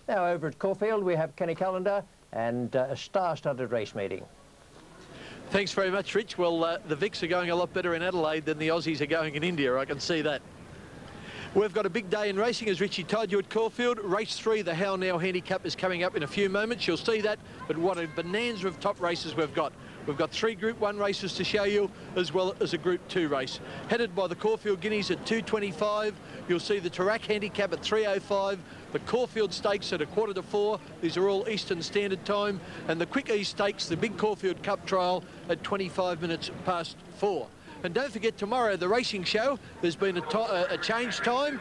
Now over at Caulfield we have Kenny Callender and a star-studded race meeting. Thanks very much, Rich. Well, the Vics are going a lot better in Adelaide than the Aussies are going in India, I can see that. We've got a big day in racing, as Richie told you, at Caulfield. Race 3, the How Now Handicap, is coming up in a few moments. You'll see that, but what a bonanza of top races we've got. We've got 3 Group 1 races to show you, as well as a Group 2 race. Headed by the Caulfield Guineas at 2.25. You'll see the Tarak Handicap at 3.05. The Caulfield Stakes at 3:45. These are all Eastern Standard Time. And the Quick Ease Stakes, the big Caulfield Cup Trial, at 25 minutes past 4. And don't forget, tomorrow, the racing show. There's been a change time,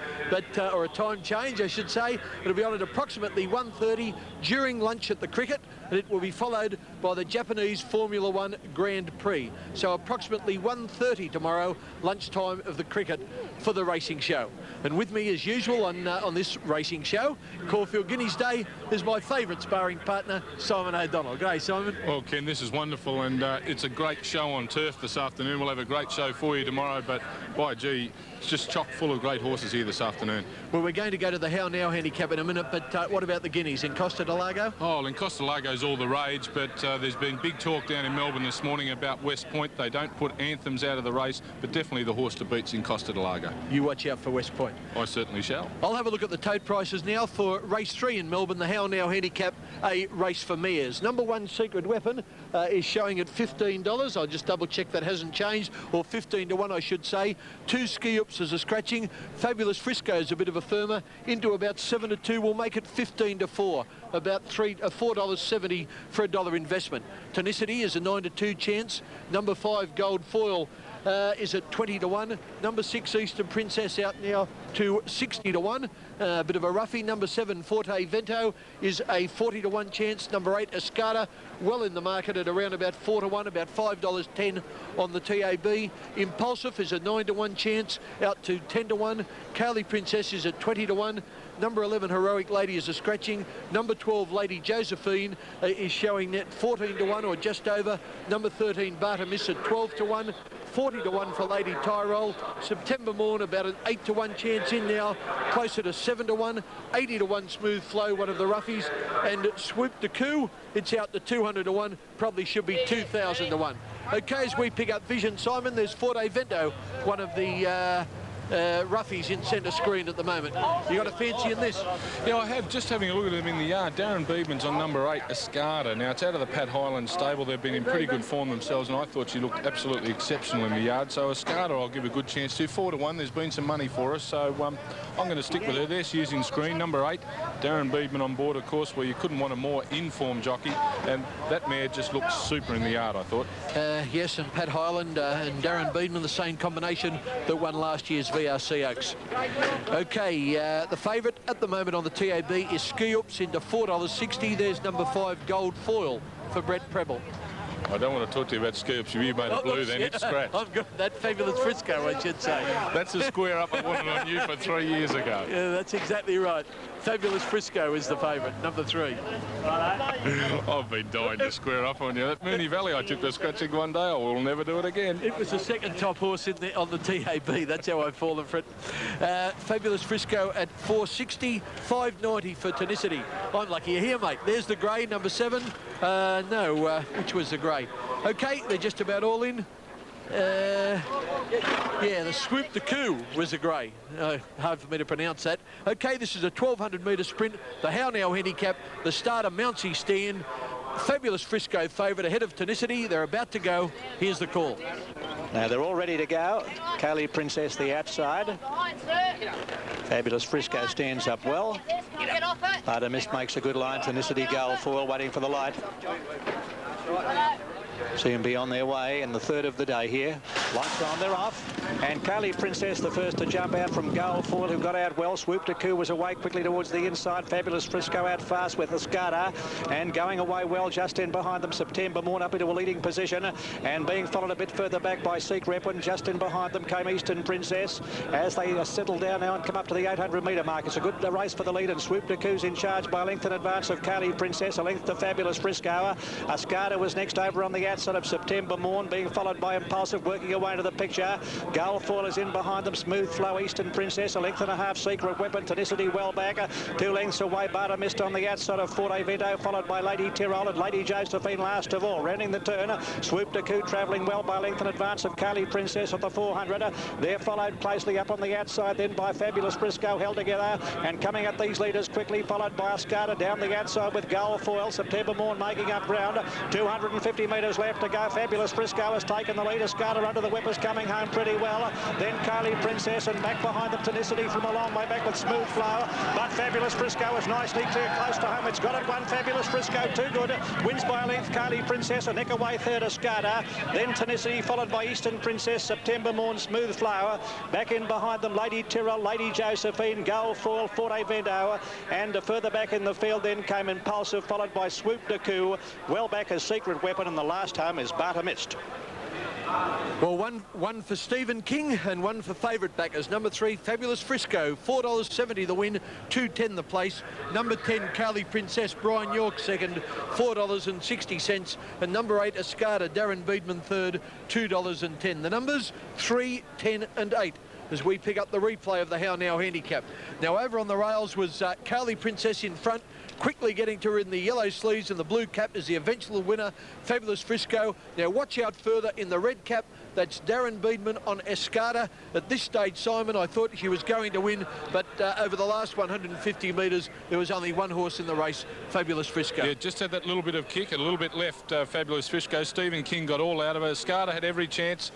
or a time change, I should say. It'll be on at approximately 1:30 during lunch at the cricket, and it will be followed by the Japanese Formula One Grand Prix. So approximately 1:30 tomorrow, lunchtime of the cricket for the racing show. And with me, as usual, on this racing show, Caulfield Guineas Day, is my favourite sparring partner, Simon O'Donnell. G'day, Simon. Well, Ken, this is wonderful, and it's a great show on turf this afternoon. We'll have a great show for you tomorrow, but by gee, it's just chock full of great horses here this afternoon. Well, we're going to go to the How Now Handicap in a minute, but what about the Guineas in Costa del Lago? Oh, in Costa del Lago's all the rage, but there's been big talk down in Melbourne this morning about West Point. They don't put Anthems out of the race, but definitely the horse to beat's in Costa del Lago. You watch out for West Point. I certainly shall. I'll have a look at the tote prices now for race 3 in Melbourne, the How Now Handicap, a race for mares. Number 1, Secret Weapon, is showing at $15. I'll just double check that hasn't changed, or 15 to 1, I should say. 2 Ski Ups as a scratching. Fabulous Frisco's a bit of a firmer, into about 7 to 2. We'll make it 15 to 4, about $4.70 for $1 investment. Tonicity is a 9 to 2 chance. Number 5, Gold Foil, is at 20 to 1. Number 6, Eastern Princess, out now to 60 to 1. A bit of a roughie. Number 7, Forte Vento, is a 40 to 1 chance. Number 8, Escada, well in the market at around about 4 to 1, about $5.10 on the TAB. Impulsive is a 9 to 1 chance, out to 10 to 1. Kaylee Princess is at 20 to 1. Number 11, Heroic Lady, is a scratching. Number 12, Lady Josephine, is showing net 14 to 1 or just over. Number 13, Bartimis, at 12 to 1. 40 to 1 for Lady Tyrol. September Morn, about an 8 to 1 chance in now, closer to 7 to 1. 80 to 1 Smooth Flow, one of the roughies. And Swoop the Coup, it's out to 200 to 1, probably should be 2,000 to 1. Okay, as we pick up Vision, Simon, there's Forte Vento, one of the roughies in centre screen at the moment. You got a fancy in this? Yeah, I have. Just having a look at him in the yard. Darren Beedman's on number 8, Escada. Now, it's out of the Pat Highland stable. They've been in pretty good form themselves, and I thought she looked absolutely exceptional in the yard. So Escada I'll give a good chance to. 4 to 1, there's been some money for us, so I'm going to stick with her. There she is in screen, number 8. Darren Beedman on board, of course, where you couldn't want a more in-form jockey, and that mare just looks super in the yard, I thought. Yes, and Pat Highland and Darren Beedman, the same combination that won last year's VRC Oaks. Okay, the favourite at the moment on the TAB is Ski Ups, into $4.60. There's number 5, Gold Foil, for Brett Preble. I don't want to talk to you about Ski Ups. You made it blue, then it's scratched. I've got that Fabulous Frisco, I should say. That's a square up I wanted on you for 3 years ago. Yeah, that's exactly right. Fabulous Frisco is the favourite, number 3. I've been dying to square up on you. That Moonee Valley, I took the scratching one day. I will never do it again. It was the second top horse on the TAB. That's how I've fallen for it. Fabulous Frisco at $4.60, $5.90 for Tonicity. I'm lucky you're here, mate. There's the grey, number 7. Which was the grey? Okay, they're just about all in. Yeah, the Swoop the Coup was a grey. Hard for me to pronounce that. Okay, this is a 1,200 metre sprint. The How Now Handicap, the starter Mouncey Stand. Fabulous Frisco favourite ahead of Tonicity. They're about to go. Here's the call. Now they're all ready to go. Kaylee Princess the outside. Fabulous Frisco stands up well. Artemis makes a good line. Tonicity, Gold Foil waiting for the light. Soon be on their way in the third of the day here. Lights on, they're off. And Kaylee Princess, the first to jump out from Gold Foil, who got out well. Swoop to Coup was away quickly towards the inside. Fabulous Frisco out fast with Escada. And going away well just in behind them. September Morn up into a leading position. And being followed a bit further back by Secret Weapon. Just in behind them came Eastern Princess. As they settle down now and come up to the 800 metre mark. It's a good race for the lead. And Swoop to Cou's in charge by a length in advance of Kaylee Princess. A length to Fabulous Frisco. Escada was next over on the outside of September Morn, being followed by Impulsive, working away into the picture. Gold Gullfoyle is in behind them. Smooth Flow, Eastern Princess, a length and a half. Secret Weapon, Tenacity well back. 2 lengths away. Barter missed on the outside of Forte Vento, followed by Lady Tyrrell and Lady Josephine last of all. Rounding the turn, Swoop to Coup travelling well by length in advance of Carly Princess at the 400. They're followed closely up on the outside then by Fabulous Frisco, held together and coming at these leaders quickly, followed by Escada down the outside with Gullfoyle. September Morn making up ground. 250 metres left to go. Fabulous Frisco has taken the lead. Escada under the whippers coming home pretty well. Then Carly Princess and back behind them Tenacity from a long way back with Smooth Flow. But Fabulous Frisco is nicely clear close to home. It's got it one. Fabulous Frisco too good. Wins by a length. Carly Princess a neck away third Escada. Then Tenacity followed by Eastern Princess, September Morn, Smooth Flower. Back in behind them Lady Tyrrell, Lady Josephine, Gullfoyle, Forte Vento. And further back in the field then came Impulsive, followed by Swoop de Coup. Well back as Secret Weapon, and the last home is Barter Mist. Well, one for Stephen King and one for favourite backers. Number 3, Fabulous Frisco, $4.70 the win, $2.10 the place. Number 10, Carly Princess, Brian York second, $4.60. And number 8, Escada, Darren Beedman third, $2.10. The numbers 3, 10 and 8. As we pick up the replay of the How Now handicap. Now over on the rails was Carly Princess in front, quickly getting to her in the yellow sleeves and the blue cap is the eventual winner, Fabulous Frisco. Now watch out further in the red cap. That's Darren Beedman on Escada. At this stage, Simon, I thought she was going to win, but over the last 150 metres, there was only one horse in the race, Fabulous Frisco. Yeah, just had that little bit of kick, a little bit left, Fabulous Frisco. Stephen King got all out of her. Escada had every chance,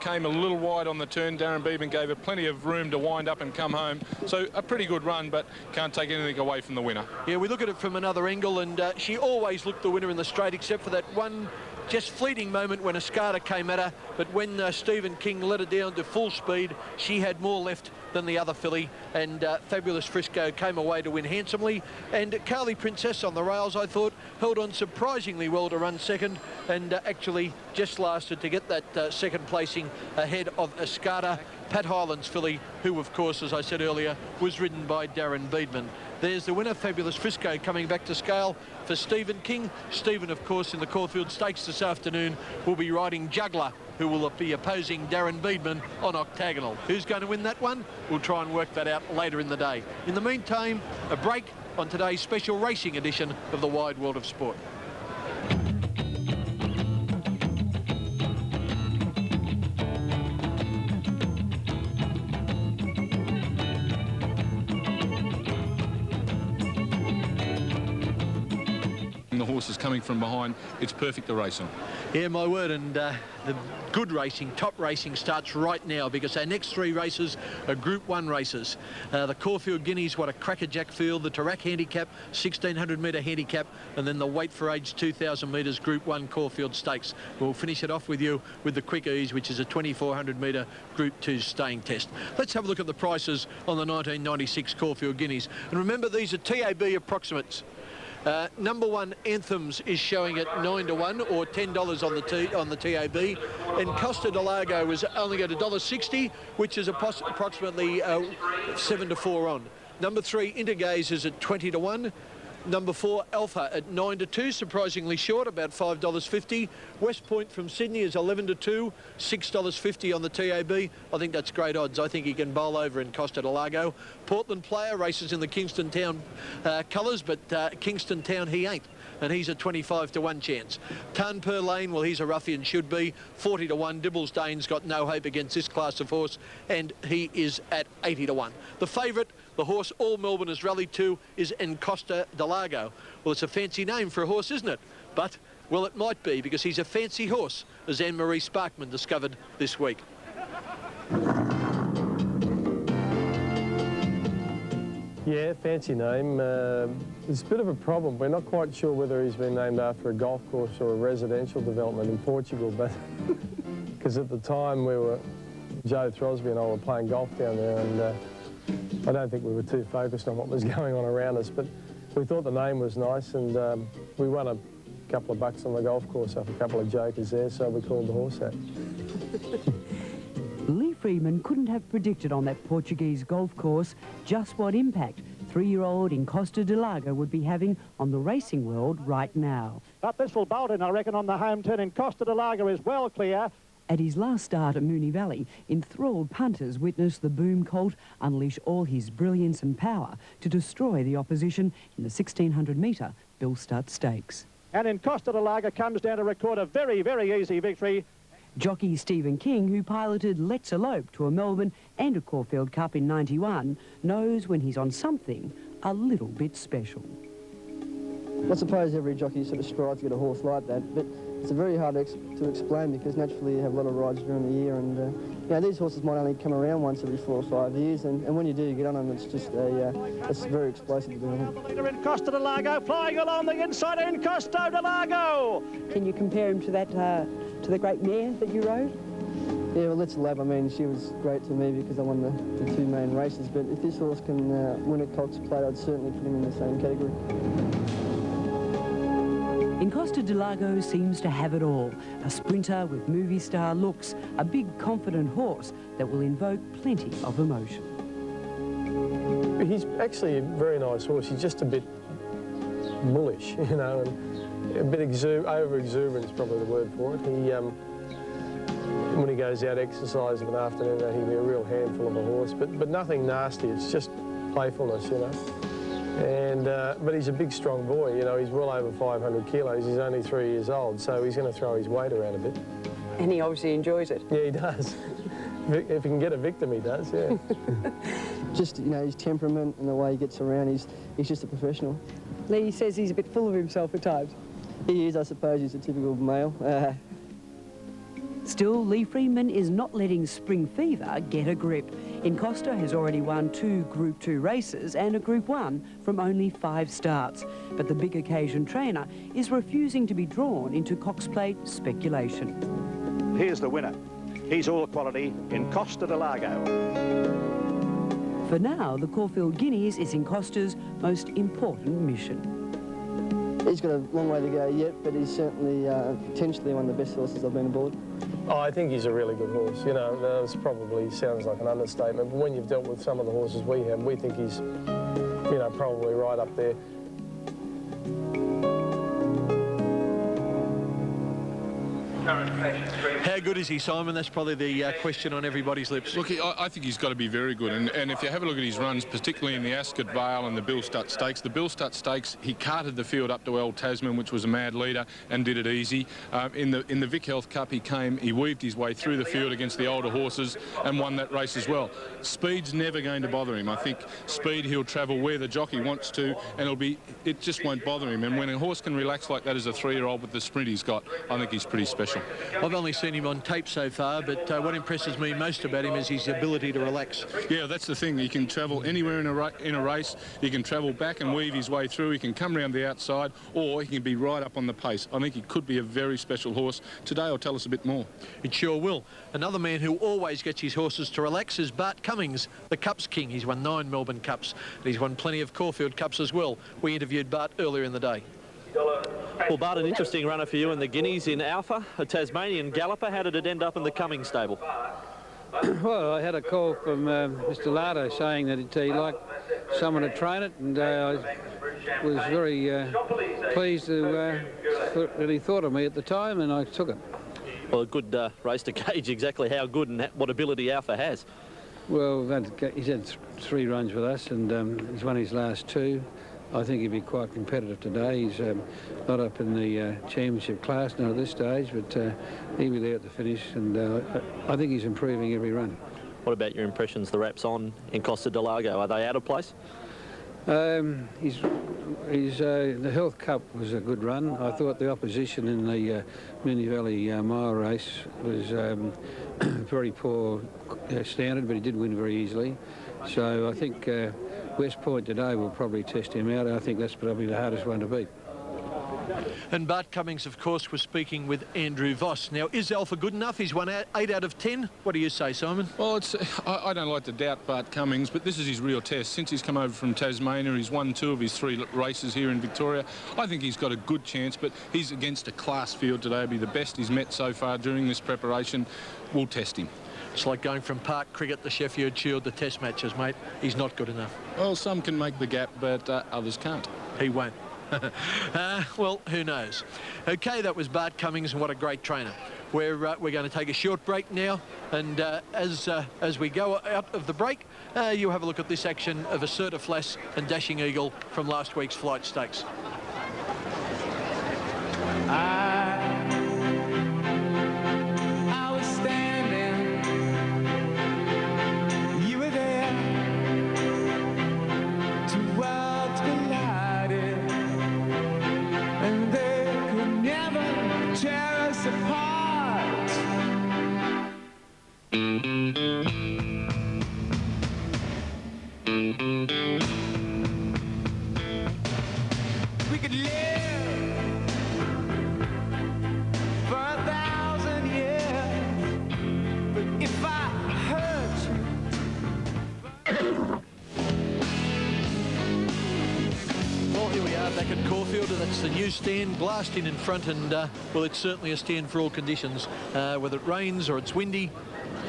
came a little wide on the turn. Darren Beedman gave her plenty of room to wind up and come home. So a pretty good run, but can't take anything away from the winner. Yeah, we look at it from another angle, and she always looked the winner in the straight, except for that one just fleeting moment when Escada came at her, but when Stephen King let her down to full speed, she had more left than the other filly, and Fabulous Frisco came away to win handsomely. And Carly Princess on the rails, I thought, held on surprisingly well to run second, and actually just lasted to get that second placing ahead of Escada, Pat Highland's filly, who of course, as I said earlier, was ridden by Darren Beedman. There's the winner, Fabulous Frisco, coming back to scale for Stephen King. Stephen, of course, in the Caulfield Stakes this afternoon, will be riding Juggler, who will be opposing Darren Beedman on Octagonal. Who's going to win that one? We'll try and work that out later in the day. In the meantime, a break on today's special racing edition of the Wide World of Sport. The horse is coming from behind. It's perfect to race on. Yeah, my word, and the good racing, top racing starts right now, because our next 3 races are Group 1 races. The Caulfield Guineas, what a crackerjack field, the Tarak Handicap, 1600 metre handicap, and then the Weight for Age 2000 metres Group 1 Caulfield Stakes. We'll finish it off with you with the Quick Ease, which is a 2400 metre Group 2 staying test. Let's have a look at the prices on the 1996 Caulfield Guineas. And remember, these are TAB approximates. Number 1, Anthems, is showing at 9 to 1 or $10 on the TAB, and Costa de Lago is only at $1.60, which is approximately 7 to 4 on. Number 3, Intergaze, is at 20 to 1. Number 4, Alpha, at 9 to 2, surprisingly short, about $5.50. West Point from Sydney is 11 to 2, $6.50 on the TAB. I think that's great odds. I think he can bowl over in Costa de Lago. Portland Player races in the Kingston Town colours, but Kingston Town he ain't, and he's a 25 to 1 chance. Tarnpur Lane, well, he's a ruffian, should be 40 to 1. Dibbles Dane's got no hope against this class of horse, and he is at 80 to 1. The favourite, the horse all Melbourne has rallied to, is Encosta de Lago. Well, it's a fancy name for a horse, isn't it? But, well, it might be, because he's a fancy horse, as Anne-Marie Sparkman discovered this week. Yeah, fancy name. It's a bit of a problem. We're not quite sure whether he's been named after a golf course or a residential development in Portugal, but because at the time Joe Throsby and I were playing golf down there, and I don't think we were too focused on what was going on around us, but we thought the name was nice, and we won a couple of bucks on the golf course off a couple of jokers there, so we called the horse that. Lee Freeman couldn't have predicted on that Portuguese golf course just what impact 3-year-old Encosta de Lago would be having on the racing world right now. But this will bolt in, I reckon, on the home turn. Encosta de Lago is well clear. At his last start at Moonee Valley, enthralled punters witnessed the Boom colt unleash all his brilliance and power to destroy the opposition in the 1600-metre Bill Stutt Stakes. And in Costa de Lager comes down to record a very, very easy victory. Jockey Stephen King, who piloted Let's Elope to a Melbourne and a Caulfield Cup in '91, knows when he's on something a little bit special. I suppose every jockey sort of strives to get a horse like that, but it's very hard to explain because naturally you have a lot of rides during the year, and you know, these horses might only come around once every 4 or 5 years, and when you do get on them, it's just it's very explosive to do. The leader in Costa de Lago, flying along the inside in Costa de Lago. Can you compare him to that to the great mare that you rode? Yeah, well, Let's Elope, I mean, she was great to me because I won the 2 main races, but if this horse can win a Cox Plate, I'd certainly put him in the same category. In Costa de Lago seems to have it all. A sprinter with movie star looks, a big confident horse that will invoke plenty of emotion. He's actually a very nice horse. He's just a bit bullish, you know, and a bit over-exuberant is probably the word for it. He, when he goes out exercising of an afternoon, he can be a real handful of a horse, but nothing nasty. It's just playfulness, you know. And but he's a big, strong boy. You know, he's well over 500 kilos. He's only 3 years old, so he's going to throw his weight around a bit. And he obviously enjoys it. Yeah, he does. If he can get a victim, he does. Yeah. Just, you know, his temperament and the way he gets around, he's just a professional. Lee says he's a bit full of himself at times. He is, I suppose. He's a typical male. Still, Lee Freeman is not letting spring fever get a grip. Encosta has already won 2 Group 2 races and a Group 1 from only 5 starts. But the big occasion trainer is refusing to be drawn into Cox Plate speculation. Here's the winner. He's all quality in Costa de Lago. For now, the Caulfield Guineas is Encosta's most important mission. He's got a long way to go yet, but he's certainly potentially one of the best horses I've been aboard. Oh, I think he's a really good horse. You know, that probably sounds like an understatement, but when you've dealt with some of the horses we have, we think he's, you know, probably right up there. How good is he, Simon? That's probably the question on everybody's lips. Look, I think he's got to be very good. And if you have a look at his runs, particularly in the Ascot Vale and the Bill Stutt Stakes, he carted the field up to Old Tasman, which was a mad leader, and did it easy. In the Vic Health Cup, he weaved his way through the field against the older horses and won that race as well. Speed's never going to bother him. I think speed, he'll travel where the jockey wants to, and it just won't bother him. And when a horse can relax like that as a 3-year-old with the sprint he's got, I think he's pretty special. I've only seen him on tape so far, but what impresses me most about him is his ability to relax. Yeah, that's the thing. He can travel anywhere in a race. He can travel back and weave his way through. He can come around the outside, or he can be right up on the pace. I think he could be a very special horse. Today will tell us a bit more. It sure will. Another man who always gets his horses to relax is Bart Cummings, the Cups King. He's won 9 Melbourne Cups, and he's won plenty of Caulfield Cups as well. We interviewed Bart earlier in the day. Well, Bart, an interesting runner for you in the Guineas in Alpha, a Tasmanian galloper. How did it end up in the Cummings stable? Well, I had a call from Mr. Lardo saying that he'd like someone to train it, and I was very pleased that he thought of me at the time, and I took it. Well, a good race to gauge exactly how good and what ability Alpha has. Well, he's had 3 runs with us, and he's won his last 2. I think he'd be quite competitive today. He's not up in the championship class now at this stage, but he'll be there at the finish, and I think he's improving every run. What about your impressions, the wraps on in Costa de Lago? Are they out of place? The Health Cup was a good run. I thought the opposition in the Moonee Valley mile race was very poor standard, but he did win very easily. So I think West Point today will probably test him out. I think that's probably the hardest one to beat. And Bart Cummings, of course, was speaking with Andrew Voss. Now, is Alpha good enough? He's won 8 out of 10. What do you say, Simon? Well, I don't like to doubt Bart Cummings, but this is his real test. Since he's come over from Tasmania, he's won 2 of his 3 races here in Victoria. I think he's got a good chance, but he's against a class field today. It'll be the best he's met so far during this preparation. We'll test him. It's like going from park cricket to Sheffield Shield to test matches, mate. He's not good enough. Well, some can make the gap, but others can't. He won't. Well, who knows? Okay, that was Bart Cummings, and what a great trainer. We're going to take a short break now, and as we go out of the break, you have a look at this action of Assertiflass and Dashing Eagle from last week's Flight Stakes. I was standing, you were there, two worlds collided, and they could never tear us apart. We could live for 1,000 years, but if I hurt you. Well, here we are back at Caulfield, and that's the new stand, glassed in front, and well, it's certainly a stand for all conditions, whether it rains or it's windy.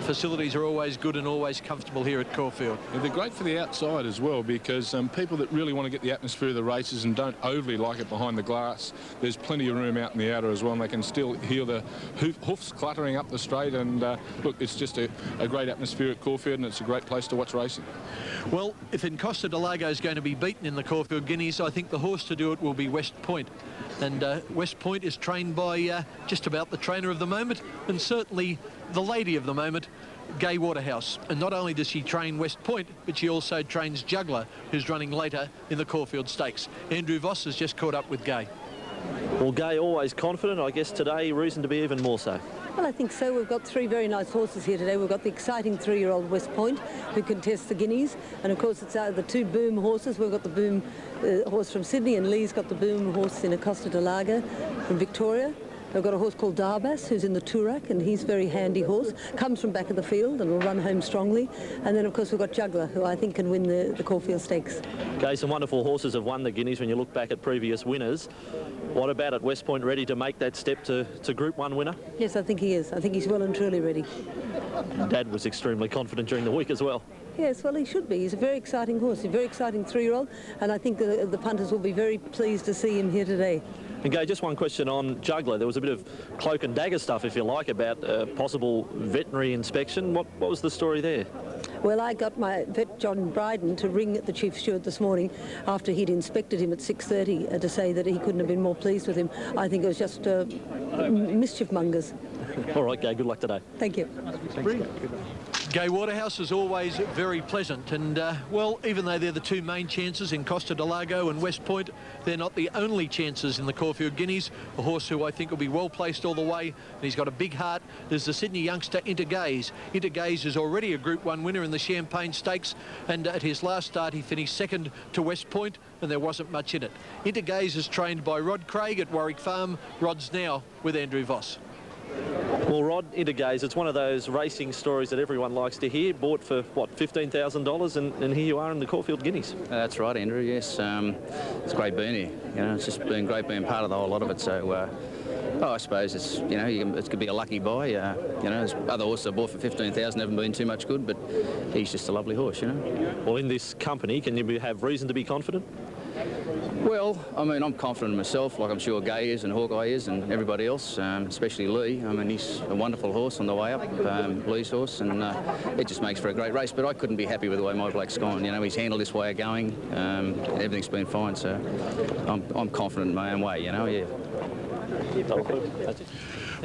Facilities are always good and always comfortable here at Caulfield. Yeah, they're great for the outside as well, because people that really want to get the atmosphere of the races and don't overly like it behind the glass, there's plenty of room out in the outer as well, and they can still hear the hoofs cluttering up the straight. And look, it's just a great atmosphere at Caulfield, and it's a great place to watch racing. Well, if Encosta de Lago is going to be beaten in the Caulfield Guineas, I think the horse to do it will be West Point. And West Point is trained by just about the trainer of the moment, and certainly the lady of the moment, Gay Waterhouse. And not only does she train West Point, but she also trains Juggler, who's running later in the Caulfield Stakes. Andrew Voss has just caught up with Gay. Well, Gay always confident. I guess today reason to be even more so. Well, I think so. We've got three very nice horses here today. We've got the exciting 3-year-old West Point, who contests the Guineas. And, of course, it's the two Boom horses. We've got the Boom horse from Sydney, and Lee's got the Boom horse in Encosta de Lago from Victoria. They've got a horse called Darbas, who's in the Toorak, and he's a very handy horse. Comes from back of the field and will run home strongly. And then, of course, we've got Juggler, who I think can win the Caulfield Stakes. Okay, some wonderful horses have won the Guineas when you look back at previous winners. What about at West Point, ready to make that step to Group 1 winner? Yes, I think he is. I think he's well and truly ready. Dad was extremely confident during the week as well. Yes, well, he should be. He's a very exciting horse, a very exciting 3-year-old, and I think the punters will be very pleased to see him here today. And Gay, just one question on Juggler. There was a bit of cloak and dagger stuff, if you like, about possible veterinary inspection. What was the story there? Well, I got my vet, John Bryden, to ring the chief steward this morning after he'd inspected him at 6:30 to say that he couldn't have been more pleased with him. I think it was just mischief mongers. All right, Gay, good luck today. Thank you. Gay Waterhouse is always very pleasant, and well, even though they're the two main chances in Encosta de Lago and West Point, they're not the only chances in the Caulfield Guineas. A horse who I think will be well placed all the way, and he's got a big heart. There's the Sydney youngster Intergaze. Intergaze is already a Group 1 winner in the Champagne Stakes, and at his last start he finished second to West Point, and there wasn't much in it. Intergaze is trained by Rod Craig at Warwick Farm. Rod's now with Andrew Voss. Well, Rod, Intergaze, it's one of those racing stories that everyone likes to hear. Bought for, what, $15,000, and here you are in the Caulfield Guineas. That's right, Andrew, yes. It's great being here. You know, it's just been great being part of the whole lot of it. So, I suppose it's, you know, it could be a lucky buy. You know, there's other horses I bought for $15,000 haven't been too much good, but he's just a lovely horse, you know. Well, in this company, can you have reason to be confident? Well, I mean, I'm confident in myself, like I'm sure Gay is and Hawkeye is and everybody else, especially Lee. I mean, he's a wonderful horse on the way up, Lee's horse, and it just makes for a great race. But I couldn't be happy with the way My Black's gone. You know, he's handled this way of going, everything's been fine, so I'm confident in my own way, you know, yeah. That's it.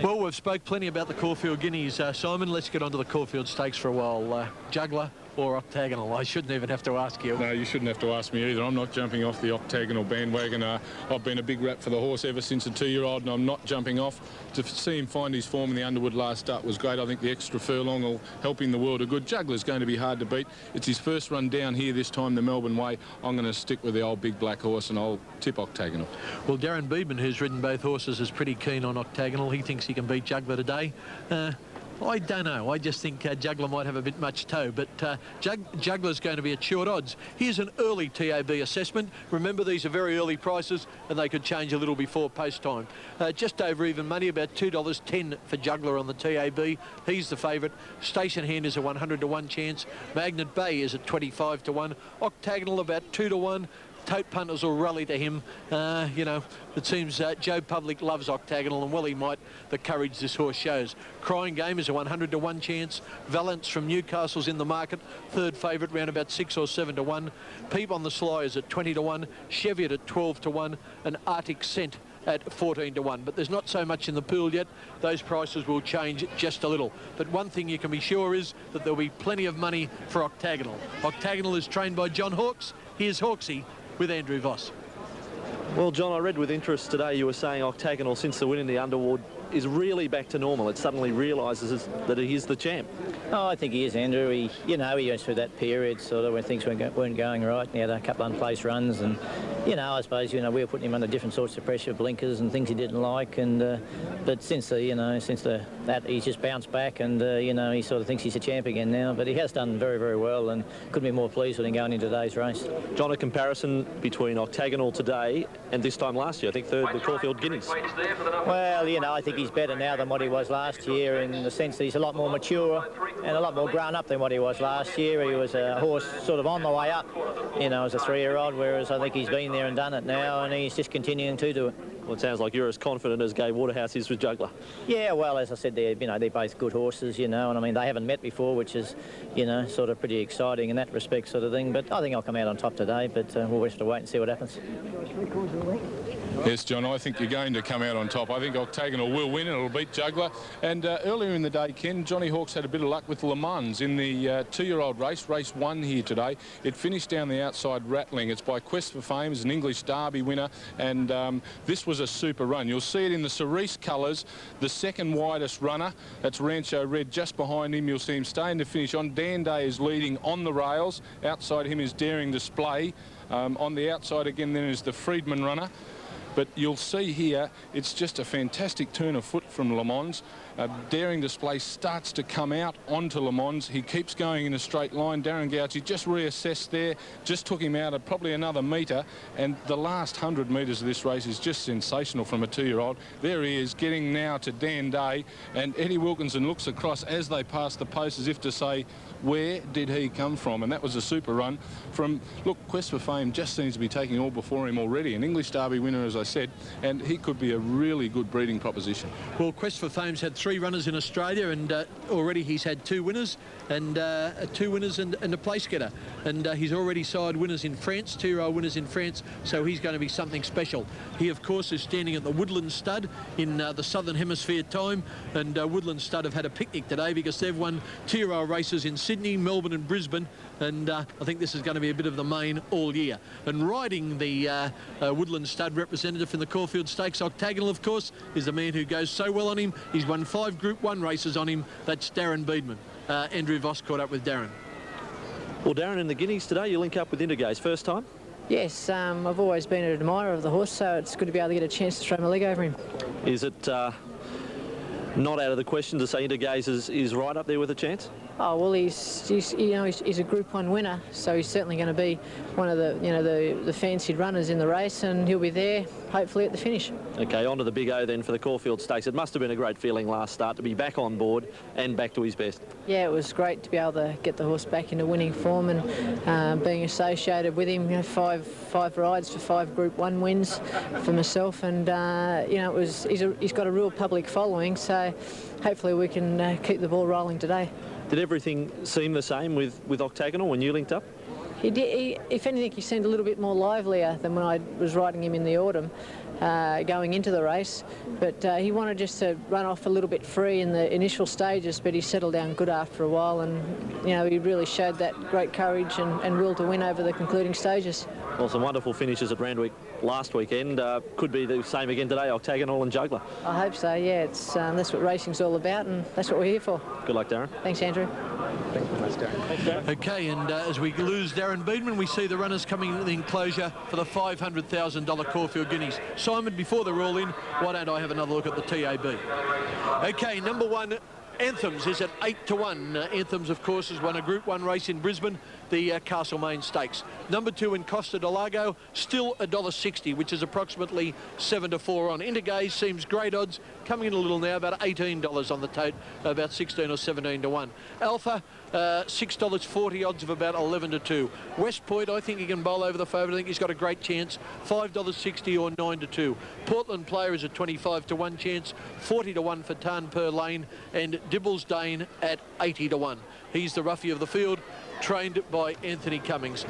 Well, we've spoke plenty about the Caulfield Guineas. Simon, let's get on to the Caulfield Stakes for a while. Juggler or Octagonal? I shouldn't even have to ask you. No, you shouldn't have to ask me either. I'm not jumping off the Octagonal bandwagon. I've been a big rap for the horse ever since a 2-year-old, and I'm not jumping off. To see him find his form in the Underwood last start was great. I think the extra furlong will help him the world of good. Juggler's going to be hard to beat. It's his first run down here this time, the Melbourne way. I'm going to stick with the old big black horse, and I'll tip Octagonal. Well, Darren Beedman, who's ridden both horses, is pretty keen on Octagonal. He thinks he can beat Juggler today. I don't know. I just think Juggler might have a bit much toe, but Juggler's going to be at short odds. Here's an early TAB assessment. Remember, these are very early prices, and they could change a little before post time. Just over even money, about $2.10 for Juggler on the TAB. He's the favourite. Station Hand is a 100 to 1 chance. Magnet Bay is at 25 to 1. Octagonal about 2 to 1. tote punters will rally to him. You know, it seems Joe Public loves Octagonal, and well he might, the courage this horse shows. Crying Game is a 100 to 1 chance. Valence from Newcastle's in the market, third favourite, round about 6 or 7 to 1. Peep on the Sly is at 20 to 1. Cheviot at 12 to 1. And Arctic Scent at 14 to 1. But there's not so much in the pool yet. Those prices will change just a little. But one thing you can be sure is that there'll be plenty of money for Octagonal. Octagonal is trained by John Hawkes. Here's Hawksy with Andrew Voss. Well, John, I read with interest today you were saying Octagonal, since the win in the Underwood, is really back to normal. It suddenly realises that he is the champ. Oh, I think he is, Andrew. He went through that period sort of when things weren't going right. He had a couple of unplaced runs, and I suppose we were putting him under different sorts of pressure, blinkers and things he didn't like. And but since that he's just bounced back, and he sort of thinks he's a champ again now. But he has done very, very well, and couldn't be more pleased with him going into today's race. John, a comparison between Octagonal today and this time last year, I think third, the Caulfield Guineas. Well, I think he's better now than what he was last year, in the sense that he's a lot more mature and a lot more grown up than what he was last year. He was a horse sort of on the way up, as a 3-year-old, whereas I think he's been there and done it now, and he's just continuing to do it. Well, it sounds like you're as confident as Gay Waterhouse is with Juggler. Yeah, well, as I said, they're both good horses, and I mean, they haven't met before, which is, sort of pretty exciting in that respect sort of thing. But I think I'll come out on top today, but we'll have to wait and see what happens. Yes, John, I think you're going to come out on top. I think Octagonal will win and it'll beat Juggler. And earlier in the day, Ken, Johnny Hawkes had a bit of luck with Le Mans in the 2-year-old race 1 here today. It finished down the outside rattling. It's by Quest for Fame, it's an English Derby winner, and this was a super run. You'll see it in the cerise colours, the second widest runner. That's Rancho Red. Just behind him, you'll see him staying to finish on. Dan Day is leading on the rails. Outside him is Daring Display. On the outside again then is the Friedman runner. But you'll see here, it's just a fantastic turn of foot from Le Mans. Daring Display starts to come out onto Le Mans. He keeps going in a straight line. Darren Gauci just reassessed there, just took him out at probably another metre. And the last 100 metres of this race is just sensational from a 2-year-old. There he is, getting now to Dan Day. And Eddie Wilkinson looks across as they pass the post as if to say, where did he come from? And that was a super run from, look, Quest for Fame just seems to be taking all before him already. An English Derby winner, as I said, and he could be a really good breeding proposition. Well, Quest for Fame's had 3 runners in Australia, and already he's had 2 winners, and 2 winners and a place getter. And he's already sired winners in France, 2-year-old winners in France, so he's going to be something special. He, of course, is standing at the Woodland Stud in the Southern Hemisphere time, and Woodland Stud have had a picnic today because they've won 2-year-old races in Sydney, Melbourne and Brisbane, and I think this is going to be a bit of the main all year. And riding the Woodland Stud representative in the Caulfield Stakes, Octagonal, of course, is the man who goes so well on him. He's won 5 Group 1 races on him. That's Darren Beedman. Andrew Voss caught up with Darren. Well, Darren, in the Guineas today, you link up with Intergaze. First time? Yes, I've always been an admirer of the horse, so it's good to be able to get a chance to throw my leg over him. Is it not out of the question to say Intergaze is right up there with a chance? Oh well, he's a Group 1 winner, so he's certainly going to be one of the fancied runners in the race, and he'll be there hopefully at the finish. Okay, on to the Big O then for the Caulfield Stakes. It must have been a great feeling last start to be back on board and back to his best. Yeah, it was great to be able to get the horse back into winning form, and being associated with him. 5 rides for 5 Group 1 wins for myself, and he's got a real public following, so hopefully we can keep the ball rolling today. Did everything seem the same with Octagonal when you linked up? He did. If anything, he seemed a little bit more livelier than when I was riding him in the autumn, going into the race. But he wanted just to run off a little bit free in the initial stages, but he settled down good after a while, and he really showed that great courage and will to win over the concluding stages. Well, some wonderful finishes at Randwick last weekend. Could be the same again today, Octagonal and Juggler. I hope so, yeah. That's what racing's all about, and that's what we're here for. Good luck, Darren. Thanks, Andrew. Thanks very much, Darren. Okay, and as we lose Darren Beedman, we see the runners coming into the enclosure for the $500,000 Caulfield Guineas. Simon, before they're all in, why don't I have another look at the TAB? Okay, number 1, Anthems is at 8 to 1. Anthems, of course, has won a Group 1 race in Brisbane. the Castlemaine Stakes. Number 2 in Costa del Lago, still $1.60, which is approximately 7 to 4 on. Intergaze seems great odds, coming in a little now, about $18 on the tote, about 16 or 17 to 1. Alpha, $6.40 odds of about 11 to 2. West Point, I think he can bowl over the favourite. I think he's got a great chance, $5.60 or 9 to 2. Portland Player is a 25 to 1 chance, 40 to 1 for Tarn Per Lane, and Dibbles Dane at 80 to 1. He's the roughie of the field, trained by Anthony Cummings.